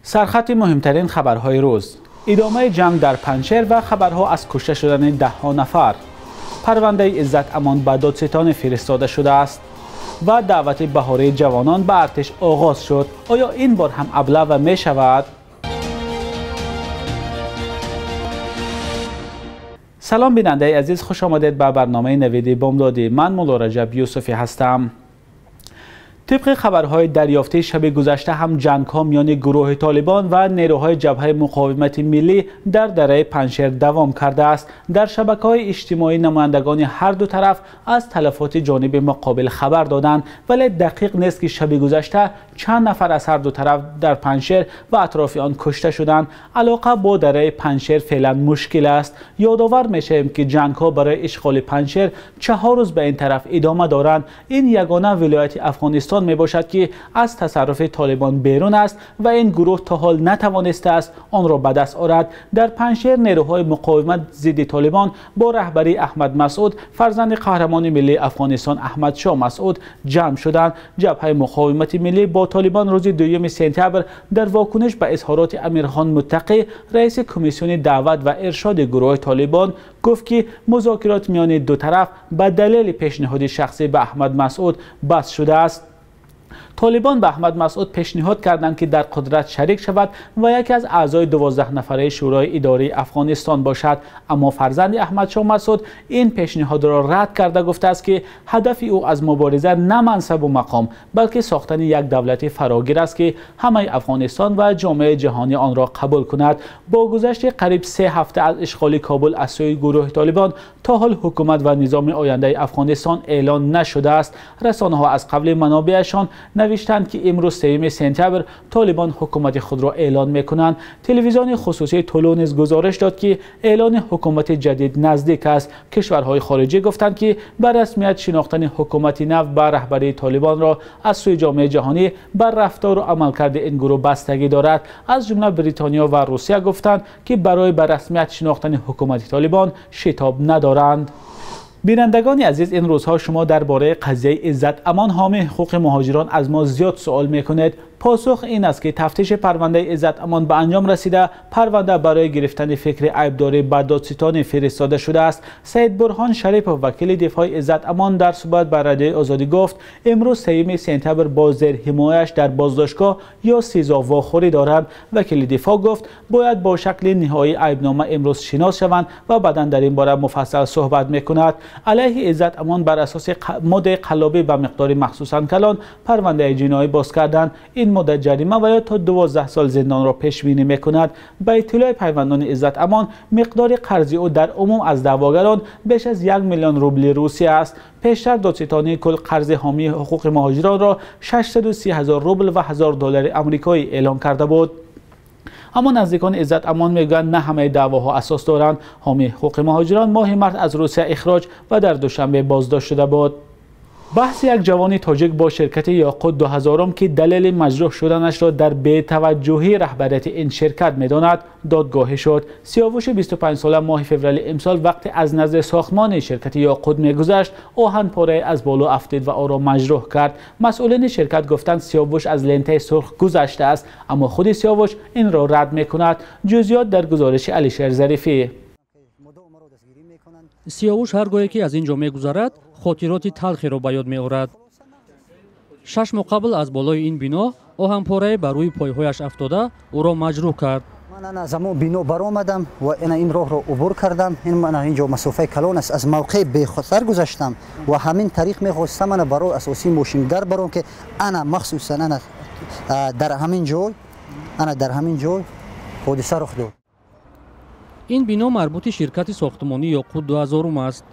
سرخط مهمترین خبرهای روز: ادامه جنگ در پنجشیر و خبرها از کشته شدن 10 نفر. پرونده عزت امان به دادستان فرستاده شده است و دعوت بهاره جوانان به ارتش آغاز شد. آیا این بار هم ابله می شود؟ سلام بیننده عزیز، خوش آمدید به برنامه نوید بامدادی. من مولا رجب یوسفی هستم. طبق خبرهای دریافته شب گذشته هم جنگ‌ها میان گروه طالبان و نیروهای جبهه مقاومت ملی در دره پنجشیر دوام کرده است. در شبکه‌های اجتماعی نمایندگان هر دو طرف از تلفات جانب مقابل خبر دادند، ولی دقیق نیست که شب گذشته چند نفر از هر دو طرف در پنجشیر و اطراف آن کشته شدند. علاقه با دره پنجشیر فعلا مشکل است. یادآور میشیم که جنگ‌ها برای اشغال پنجشیر 4 روز به این طرف ادامه دارند. این یگانه ولایت افغانستان می باشد که از تصرف طالبان بیرون است و این گروه تا حال نتوانسته است آن را به دست آورد. در پنجشیر نیروهای مقاومت ضد طالبان با رهبری احمد مسعود، فرزند قهرمان ملی افغانستان احمد شاه مسعود، جمع شدند. جبهه مقاومت ملی با طالبان روز 2 سپتامبر در واکنش به اظهارات امیرخان متقی، رئیس کمیسیون دعوت و ارشاد گروه طالبان، گفت که مذاکرات میان دو طرف به دلیل پیشنهاد شخصی به احمد مسعود بس شده است. طالبان به احمد مسعود پیشنهاد کردند که در قدرت شریک شود و یکی از اعضای 12 نفره شورای اداری افغانستان باشد، اما فرزند احمد شاه مسعود این پیشنهاد را رد کرده گفته است که هدف او از مبارزه نه منصب و مقام بلکه ساختن یک دولت فراگیر است که همه افغانستان و جامعه جهانی آن را قبول کند. با گذشت قریب 3 هفته از اشغال کابل از سوی گروه طالبان تا حال حکومت و نظام آینده افغانستان اعلان نشده است. رسانه‌ها از قبل منابعشان نوشتند که امروز 3 سپتامبر طالبان حکومت خود را اعلان می‌کنند. تلویزیون خصوصی طولو نیز گزارش داد که اعلان حکومت جدید نزدیک است. کشورهای خارجی گفتند که به رسمیت شناختن حکومت نو به رهبری طالبان را از سوی جامعه جهانی بر رفتار و عملکرد این گروه بستگی دارد. از جمله بریتانیا و روسیه گفتند که برای به رسمیت شناختن حکومت طالبان شتاب ندارند. بینندگان عزیز، این روزها شما درباره قضیه عزت امان حامی حقوق مهاجران از ما زیاد سوال میکنید. پاسخ این است که تفتیش پرونده عزت امان به انجام رسیده. پرونده برای گرفتن فکر عیبداری به دادستان فرستاده شده است. سید برهان شریف، وکیل دفاع عزت امان، در صحبت با رادیو آزادی گفت امروز 3 سپتامبر با زیر حمایش در بازداشتگاه یا سزا واخوری دارند. وکیل دفاع گفت باید با شکل نهایی عیبنامه امروز شناس شوند و بعدا در این باره مفصل صحبت میکند. علیه عزت امان بر اساس ماده قلابی به مقدار مخصوصا کلان پرونده جنایی باز کردند. این مدت جریمه و یا تا 12 سال زندان را پیش بینی می‌کند. به اطلاع پیوندان عزت امان، مقدار قرضی او در عموم از دعواگران بیش از 1 میلیون روبل روسی است. پیشتر دادستانی کل قرض حامی حقوق مهاجران را 630,000 روبل و 1000 دلار آمریکایی اعلام کرده بود. اما نزدیکان عزت امان میگویند نه همه دعواها اساس دارند. حامی حقوق مهاجران ماه مارس از روسیه اخراج و در دوشنبه بازداشت شده بود. بحث یک جوان تاجیک با شرکت یاقوت 2000 که دلیل مجروح شدنش را در بی‌توجهی رهبریت این شرکت می‌داند دادگاهی شد. سیاوش 25 ساله ماه فوریه امسال وقتی از نزد ساختمان شرکت یاقوت می‌گذشت، آهن پاره از بالا افتید و او را مجروح کرد. مسئولین شرکت گفتند سیاوش از لنته سرخ گذشته است، اما خود سیاوش این را رد می‌کند. جزئیات در گزارش علیشیر ظریفی. سیاوش هرگاهی که از اینجا می‌گذرد خاطرات تلخی را به یاد می‌آورد. 6 ماه قبل از بالای این بنا آهنپاره بر روی پایهایش افتاده او را مجروح کرد. من از همون بنا برآمدم و این راه را عبور کردم. من اینجا مسافه کلان است، از موقع به خطر گذشتم و همین طریق می‌خواستم من برای اساسی ماشین در برام که انا مخصوصا انا در همین جای حادثه رخ داد. این بنا مربوط شرکت ساختمانی یاقوت 2000 است.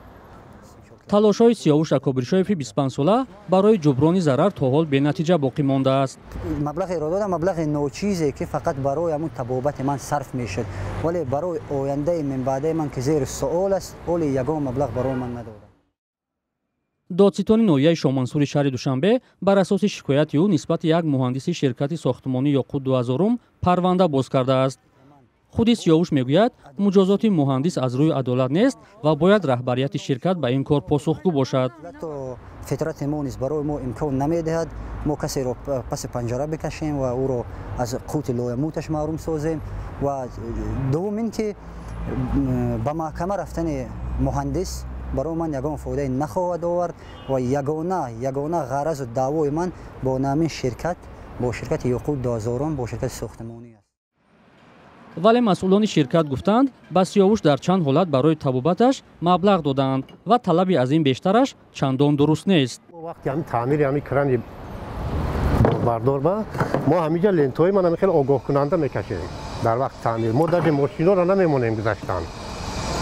تلاش‌های سیاوش اکابرشایف 25 ساله برای جبران ضرر تا حال به نتیجه باقی مانده است. مبلغ را دادم، مبلغ ناچیزی که فقط برای همون تبابت من صرف میشد، ولی برای آینده من بعد من که زیر سوال است، ولی یگان مبلغ برای من ندادم. دادستان ناحیه شامنصور شهر دوشنبه بر اساس شکایت او نسبت یک مهندس شرکت ساختمانی یاقوت 2000 پرونده باز کرده است. худи Сиёвуш мегӯяд муҷозоти муҳандис аз рӯи адолат нест ва бояд раҳбарияти ширкат ба ин кор посухгӯ бошад. фитрати мо низ барои мо имкон намедиҳад мо касеро паси панҷара бикашем ва ӯро аз қути лоямуташ маҳрум созем ва дуввум ин ки ба маҳкама рафтани муҳандис барои ман ягон фоидаи нахоҳад овард ва ягона ғаразу даъвои ман бо намин ширкат бо ширкати Ёқут Дозорон бо ширкати сохтмонӣ аст. вале масъулони ширкат гуфтанд ба Сиёвуш дар чанд ҳолат барои табобаташ маблағ доданд ва талаби аз ин бештараш чандон дуруст нест. вақти ҳамин таъмири ҳамин крани бардор ба мо ҳамиҷа лентҳои ман хеле огоҳкунанда мекашем дар вақти таъмир мо даже мошиноро намемонем гузаштан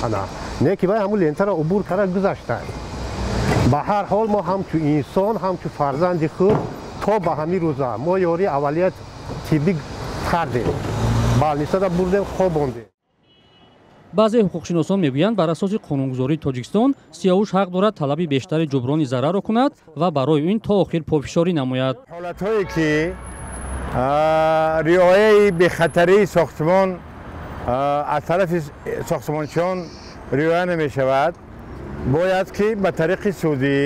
ана не ки вай ҳамун лентаро убур кара гузашта ба ҳар ҳол мо ҳамчу инсон ҳамчу фарзанди худ то ба ҳамин рӯза мо ёри аввалият тиббӣ кардем балнисада бурдем хобондем. баъзе ҳуқуқшиносон мегӯянд бар асоси қонунгузории Тоҷикистон Сиёвуш ҳақ дорад талаби бештари ҷуброни зарарро кунад ва барои ин то охир попишорӣ намояд. ҳолатҳое ки риояи бехатарии сохтмон аз тарафи сохтмончиён риоя намешавад бояд ки ба тариқи судӣ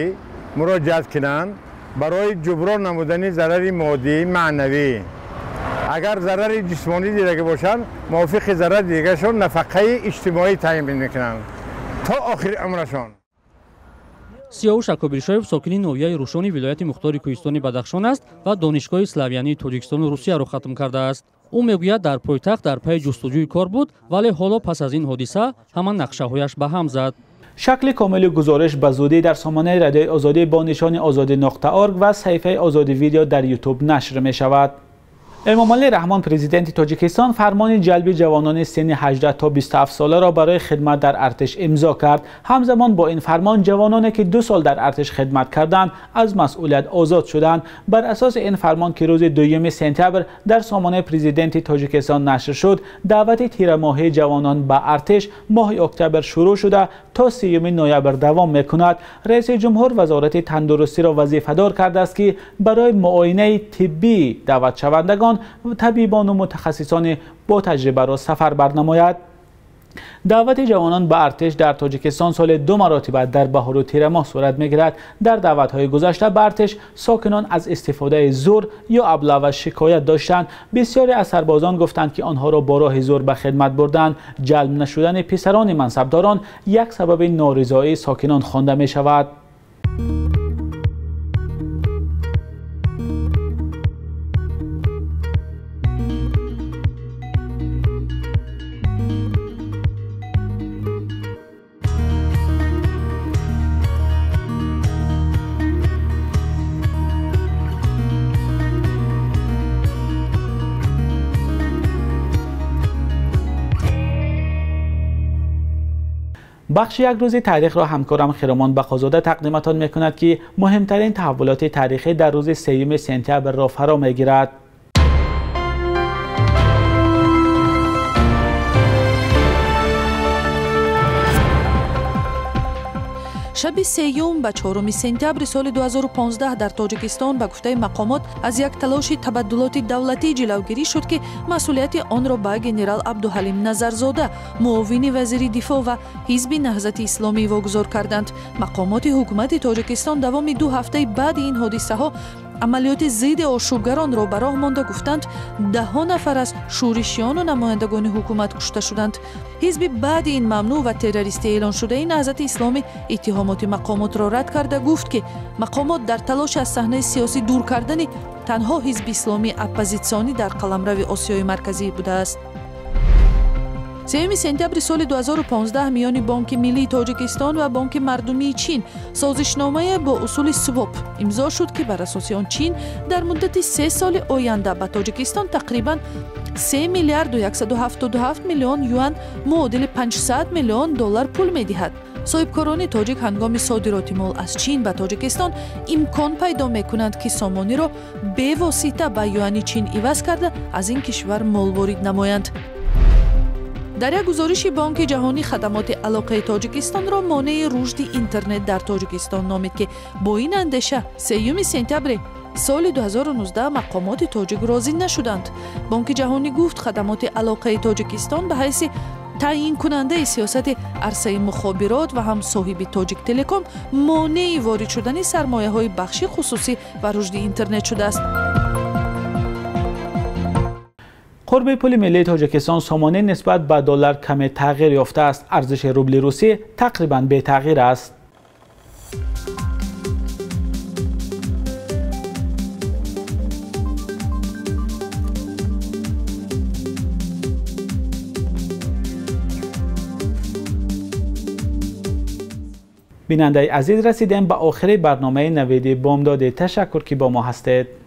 муроҷиат кунанд барои ҷуброн намудани зарари моддӣ маънавӣ. агар зарари ҷисмонӣ дида бошанд мувофиқи зарари дигашон нафақаи иҷтимоӣ таъин мекунанд то охири умрашон. Сиёвуш Акобиршоев сокини ноҳияи Рӯшони вилояти Мухтори Кӯҳистони Бадахшон аст ва донишгоҳи Славянии Тоҷикистону Русияро хатм кардааст. ӯ мегӯяд дар пойтахт дар пайи ҷустуҷӯи кор буд, вале ҳоло пас аз ин ҳодиса ҳама нақшаҳояш ба ҳам зад. шакли комили гузориш ба зудӣ дар сомонаи радиои озодӣ бо нишони озодӣ.орг ва саҳифаи озодӣ видео дар ютуб нашр мешавад. эмомалӣ раҳмон президенти Тоҷикистон фармони ҷалби ҷавонони синни 18 то 27 соларо барои хидмат дар артиш имзо кард. ҳамзамон бо ин фармон ҷавононе ки 2 сол дар артиш хидмат карданд аз масъулият озод шуданд. бар асоси ин фармон ки рӯзи 2 сентябр дар сомонаи президенти Тоҷикистон нашр шуд, даъвати тирамоҳии ҷавонон ба артиш моҳи октябр шурӯъ шуда то 3 ноябр давом мекунад. раиси ҷумҳур вазорати тандурустиро вазифадор кардааст ки барои муоинаи тиббӣ даъватшавандагон табибону мутахассисони бо таҷрибаро сафар барнамояд. даъвати ҷавонон ба артиш дар Тоҷикистон соли 2 маротиба дар баҳору тира моҳ сурат мегирад. дар даъватҳои гузашта ба артиш сокинон аз истифодаи зур ё аблава шикоят доштанд. бисёре аз сарбозон гуфтанд ки онҳоро бо роҳи зур ба хидмат бурданд. ҷалб нашудани писарони мансабдорон як сабаби норизоии сокинон хонда мешавад. بخش یک روزی تاریخ را همکارم خیرمان بخازاده تقدیمتان میکند که مهمترین تحولات تاریخی در روز 3 سپتامبر را فرا میگیرد. шаби 3 ба 4 сентябри соли 2015 дар Тоҷикистон ба гуфтаи мақомот аз як талоши табаддулоти давлатӣ ҷилавгирӣ шуд ки масъулияти онро ба генерал Абдуҳалим Назарзода, муовини вазири дифоъ ва ҳизби Наҳзати Исломӣ вогузор карданд. Мақомоти ҳукумати Тоҷикистон давоми 2 ҳафтаи баъди ин ҳодисаҳо амалиёти зидди ошӯбгаронро ба роҳ монда гуфтанд 10 нафар аз шӯришиёну намояндагони ҳукумат кушта шуданд. ҳизби баъди ин мамнӯъ ва террористӣ эълоншудаи Наҳзати Исломӣ иттиҳомоти мақомотро рад карда гуфт ки мақомот дар талоши аз саҳнаи сиёсӣ дур кардани танҳо ҳизби исломӣ оппозитсионӣ дар қаламрави Осиёи Марказӣ будааст. 3 сентябри соли 2015 миёни Бонки Миллии Тоҷикистон ва Бонки Мардумии Чин созишномае бо усули своп имзо шуд ки бар асоси он Чин дар муддати 3 соли оянда ба Тоҷикистон тақрибан 3 миллиард 177 миллион юан муодили 500 миллион доллар пул медиҳад. соҳибкорони тоҷик ҳангоми содироти мол аз Чин ба Тоҷикистон имкон пайдо мекунанд ки сомониро бевосита ба юани Чин иваз карда аз ин кишвар мол ворид намоянд. дар як гузориши Бонки ҷаҳонӣ хадамоти алоқаи Тоҷикистонро монеи рушди интернет дар Тоҷикистон номид ки бо ин андеша 3 сентябри سال 2019 مقامات تاجیک راضی نشدند. بانک جهانی گفت خدمات علاقه تاجیکستان به حیث تعیین کننده سیاست عرصه مخابرات و هم صاحب تاجیک تلکام مانع وارد شدن سرمایه های بخش خصوصی و رشد اینترنت شده است. قرب پول ملی تاجیکستان سامانه نسبت به دلار کم تغییر یافته است. ارزش روبل روسی تقریبا بی تغییر است. بیننده عزیز، رسیدیم به آخر برنامه نوید بامداد. تشکر که با ما هستید.